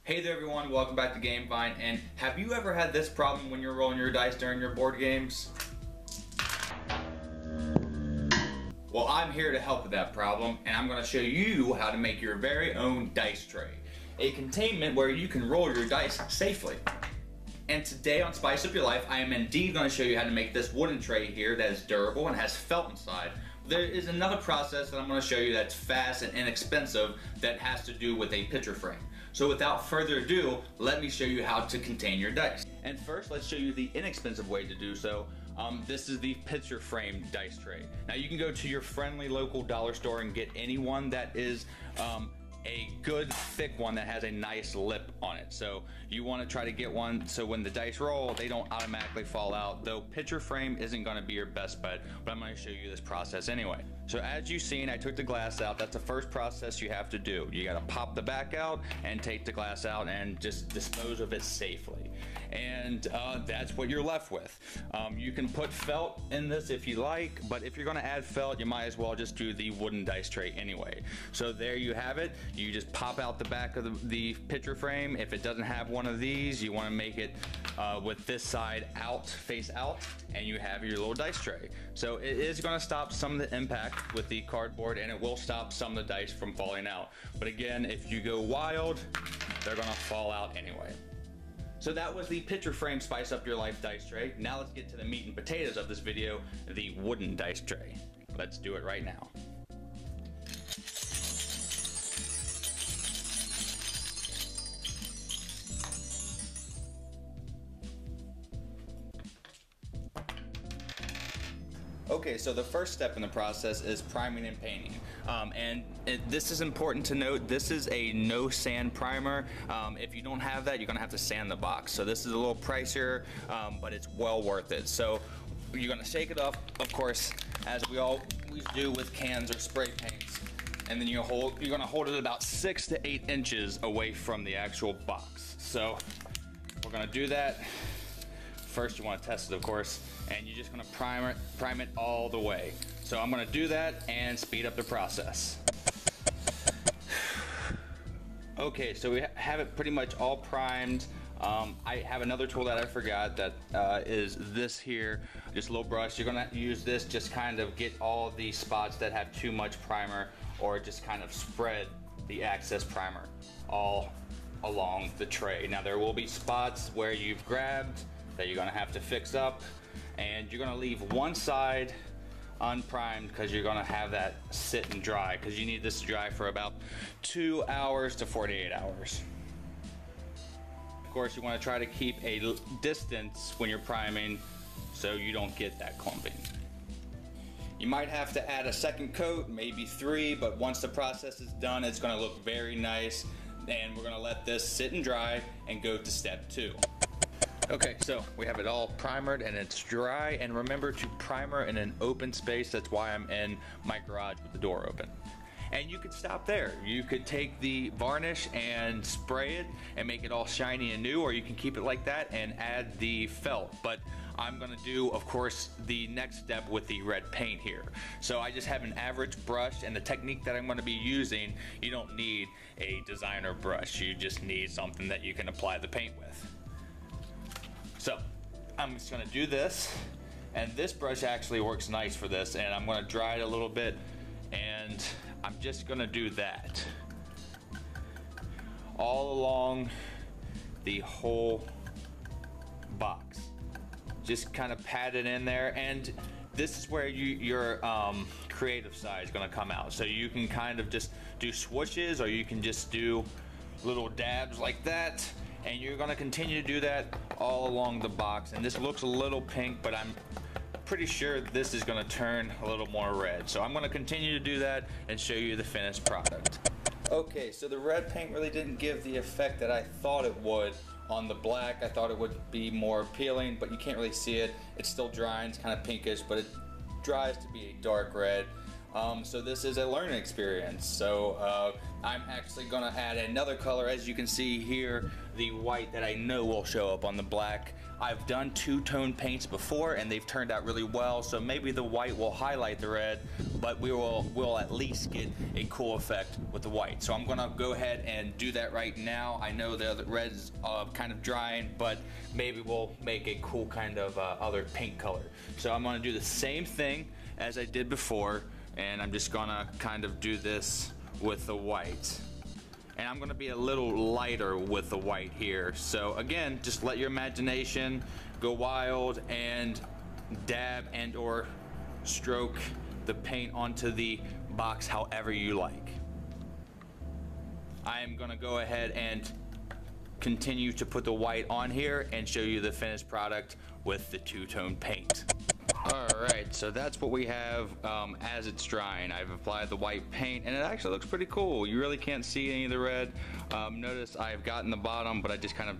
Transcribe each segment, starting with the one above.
Hey there everyone, welcome back to GameFind, and have you ever had this problem when you're rolling your dice during your board games? Well, I'm here to help with that problem, and I'm going to show you how to make your very own dice tray. A containment where you can roll your dice safely. And today on Spice Up Your Life, I am indeed going to show you how to make this wooden tray here that is durable and has felt inside. There is another process that I'm going to show you that's fast and inexpensive that has to do with a picture frame. So without further ado, let me show you how to contain your dice. And first, let's show you the inexpensive way to do so. This is the picture frame dice tray. Now you can go to your friendly local dollar store and get any one that is a good thick one that has a nice lip on it. So you want to try to get one so when the dice roll, they don't automatically fall out, though picture frame isn't going to be your best bet, but I'm going to show you this process anyway. So as you've seen, I took the glass out. That's the first process you have to do. You got to pop the back out and take the glass out and just dispose of it safely. And that's what you're left with. You can put felt in this if you like, but if you're going to add felt, you might as well just do the wooden dice tray anyway. So there you have it. You just pop out the back of the picture frame. If it doesn't have one of these, you want to make it with this side out, face out, and you have your little dice tray. So it is going to stop some of the impact with the cardboard, and it will stop some of the dice from falling out. But again, if you go wild, they're going to fall out anyway. So that was the picture frame Spice Up Your Life dice tray. Now let's get to the meat and potatoes of this video, the wooden dice tray. Let's do it right now. Okay, so the first step in the process is priming and painting. This is important to note, this is a no sand primer. If you don't have that, you're gonna have to sand the box. So this is a little pricier, but it's well worth it. So you're gonna shake it up, of course, as we always do with cans or spray paints. And then you're gonna hold it about 6 to 8 inches away from the actual box. So we're gonna do that. First you wanna test it, of course, and you're just gonna prime it all the way. So I'm gonna do that and speed up the process. Okay, so we have it pretty much all primed. I have another tool that I forgot that is this here, just a little brush. You're gonna use this, just kind of get all the spots that have too much primer, or just kind of spread the excess primer all along the tray. Now there will be spots where you've grabbed that you're gonna have to fix up, and you're gonna leave one side unprimed because you're gonna have that sit and dry, because you need this to dry for about 2 hours to 48 hours. Of course, you want to try to keep a distance when you're priming so you don't get that clumping. You might have to add a second coat, maybe 3, but once the process is done, it's going to look very nice, and we're going to let this sit and dry and go to step 2. Okay, so we have it all primered and it's dry, and remember to primer in an open space. That's why I'm in my garage with the door open. And you could stop there. You could take the varnish and spray it and make it all shiny and new, or you can keep it like that and add the felt. But I'm gonna do, of course, the next step with the red paint here. So I just have an average brush, and the technique that I'm gonna be using, you don't need a designer brush. You just need something that you can apply the paint with. So I'm just gonna do this, and this brush actually works nice for this, and I'm gonna dry it a little bit, and I'm just gonna do that all along the whole box. Just kind of pat it in there, and this is where your creative side is gonna come out. So you can kind of just do swooshes, or you can just do little dabs like that, and you're gonna continue to do that all along the box. And this looks a little pink, but I'm pretty sure this is gonna turn a little more red. So I'm gonna continue to do that and show you the finished product. Okay, so the red paint really didn't give the effect that I thought it would on the black. I thought it would be more appealing, but you can't really see it. It's still drying, it's kind of pinkish, but it dries to be a dark red. So this is a learning experience. So I'm actually gonna add another color. As you can see here, the white that I know will show up on the black. I've done two-tone paints before and they've turned out really well, so maybe the white will highlight the red, but we'll at least get a cool effect with the white. So I'm gonna go ahead and do that right now. I know the red's kind of drying, but maybe we'll make a cool kind of other paint color. So I'm gonna do the same thing as I did before, and I'm just gonna kind of do this with the white. And I'm gonna be a little lighter with the white here. So again, just let your imagination go wild and dab and or stroke the paint onto the box however you like. I am gonna go ahead and continue to put the white on here and show you the finished product with the two-tone paint. Alright, so that's what we have as it's drying. I've applied the white paint and it actually looks pretty cool. You really can't see any of the red. Notice I've gotten the bottom, but I just kind of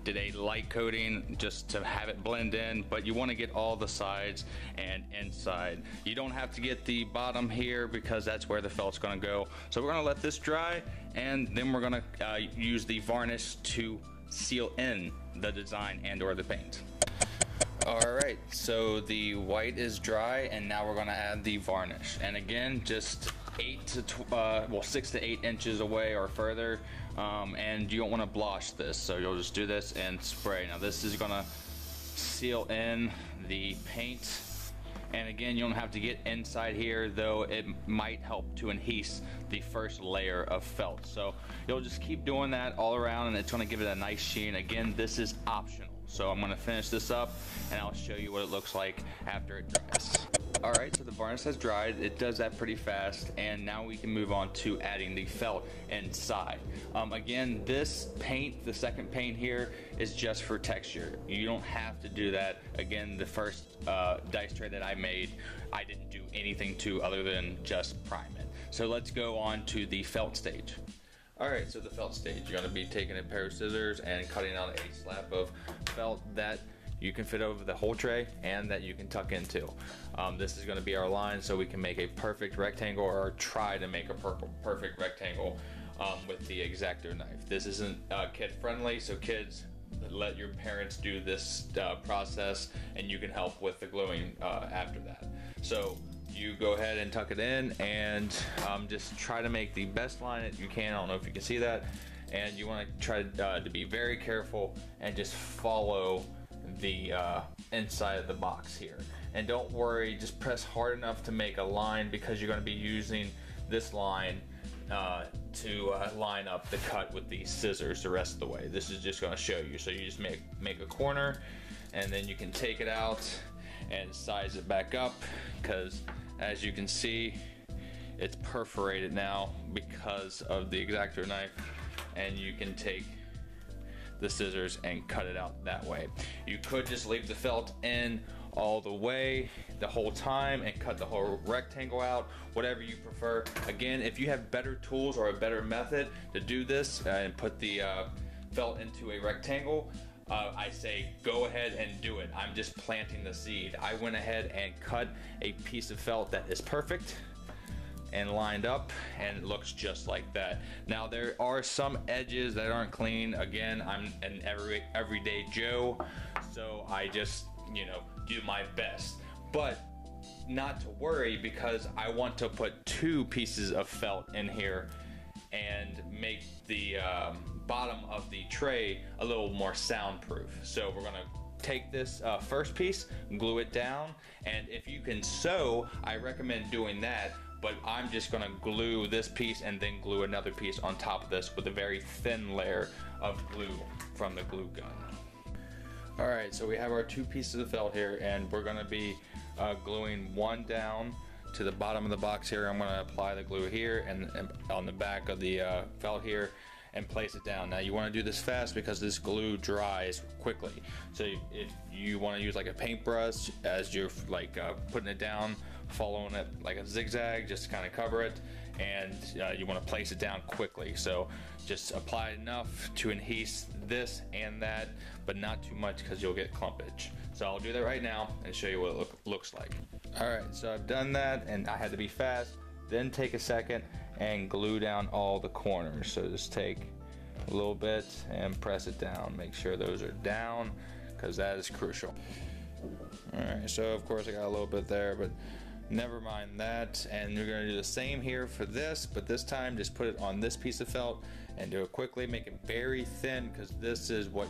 did a light coating just to have it blend in, but you want to get all the sides and inside. You don't have to get the bottom here because that's where the felt's going to go. So we're going to let this dry, and then we're going to use the varnish to seal in the design and or the paint. Alright, so the white is dry and now we're going to add the varnish. And again, just 6 to 8 inches away or further, and you don't want to blush this, so you'll just do this and spray. Now this is going to seal in the paint, and again, you don't have to get inside here, though it might help to enhance the first layer of felt. So you'll just keep doing that all around and it's going to give it a nice sheen. Again, this is optional. So I'm going to finish this up and I'll show you what it looks like after it dries. Alright, so the varnish has dried. It does that pretty fast, and now we can move on to adding the felt inside. Again, this paint, the second paint here, is just for texture. You don't have to do that. Again, the first dice tray that I made, I didn't do anything to other than just prime it. So let's go on to the felt stage. Alright, so the felt stage, you're going to be taking a pair of scissors and cutting out a slab of felt that you can fit over the whole tray and that you can tuck into. This is going to be our line, so we can make a perfect rectangle, or try to make a perfect rectangle with the X-Acto knife. This isn't kid friendly, so kids, let your parents do this process and you can help with the gluing after that. So you go ahead and tuck it in and just try to make the best line that you can. I don't know if you can see that, and you want to try to be very careful and just follow the inside of the box here. And don't worry, just press hard enough to make a line, because you're going to be using this line to line up the cut with the scissors the rest of the way. This is just going to show you. So you just make a corner, and then you can take it out and size it back up, because as you can see, it's perforated now because of the X-Acto knife, and you can take the scissors and cut it out that way. You could just leave the felt in all the way the whole time and cut the whole rectangle out, whatever you prefer. Again, if you have better tools or a better method to do this and put the felt into a rectangle, I say go ahead and do it. I'm just planting the seed. I went ahead and cut a piece of felt that is perfect and lined up, and it looks just like that. Now there are some edges that aren't clean. Again, I'm an everyday Joe, so I just, you know, do my best. But not to worry, because I want to put 2 pieces of felt in here and make the bottom of the tray a little more soundproof. So we're gonna take this first piece, glue it down, and if you can sew, I recommend doing that, but I'm just gonna glue this piece and then glue another piece on top of this with a very thin layer of glue from the glue gun. Alright, so we have our 2 pieces of felt here, and we're gonna be gluing one down to the bottom of the box here. I'm gonna apply the glue here and on the back of the felt here, and place it down. Now you want to do this fast because this glue dries quickly. So if you want to use like a paintbrush as you're like putting it down, following it like a zigzag, just to kind of cover it, and you want to place it down quickly. So just apply enough to enhance this and that, but not too much because you'll get clumpage. So I'll do that right now and show you what it looks like. Alright, so I've done that and I had to be fast. Then take a second and glue down all the corners. So just take a little bit and press it down. Make sure those are down, because that is crucial. Alright, so of course I got a little bit there, but never mind that. And you're going to do the same here for this, but this time just put it on this piece of felt and do it quickly. Make it very thin, because this is what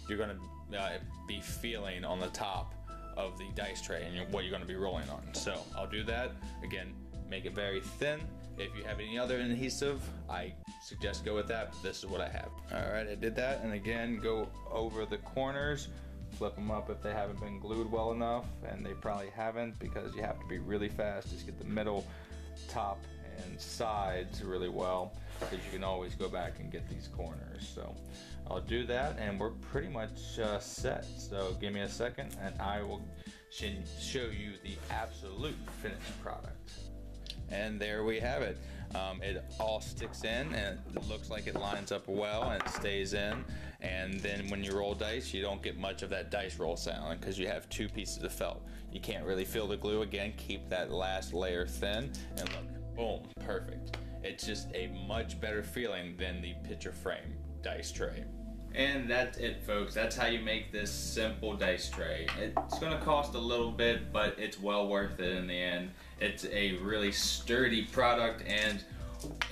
you're going to be feeling on the top of the dice tray and what you're going to be rolling on. So I'll do that. Again, make it very thin. If you have any other adhesive, I suggest go with that, but this is what I have. Alright, I did that, and again, go over the corners, flip them up if they haven't been glued well enough, and they probably haven't, because you have to be really fast. Just get the middle, top, and sides really well, because you can always go back and get these corners. So I'll do that, and we're pretty much set. So give me a second, and I will show you the absolute finished product. And there we have it. It all sticks in, and it looks like it lines up well and it stays in. And then when you roll dice, you don't get much of that dice roll sound, because you have two pieces of felt. You can't really feel the glue. Again, keep that last layer thin, and look, boom, perfect. It's just a much better feeling than the picture frame dice tray. And that's it, folks. That's how you make this simple dice tray. It's gonna cost a little bit, but it's well worth it in the end. It's a really sturdy product, and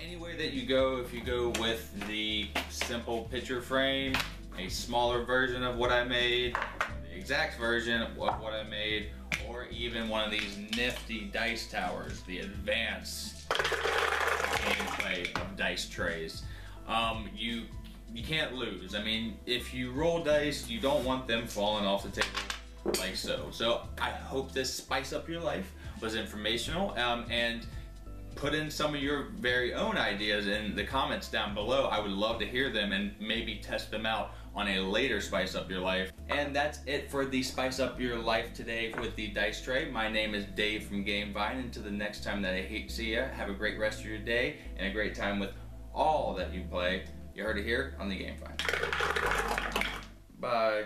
anywhere that you go, if you go with the simple picture frame, a smaller version of what I made, the exact version of what I made, or even one of these nifty dice towers, the advanced gameplay of dice trays, you can't lose. I mean, if you roll dice, you don't want them falling off the table like so. So I hope this Spice Up Your Life was informational, and put in some of your very own ideas in the comments down below. I would love to hear them and maybe test them out on a later Spice Up Your Life. And that's it for the Spice Up Your Life today with the dice tray. My name is Dave from Gamevine. Until the next time that I see ya, have a great rest of your day and a great time with all that you play. You heard it here on the Gamevine. Bye.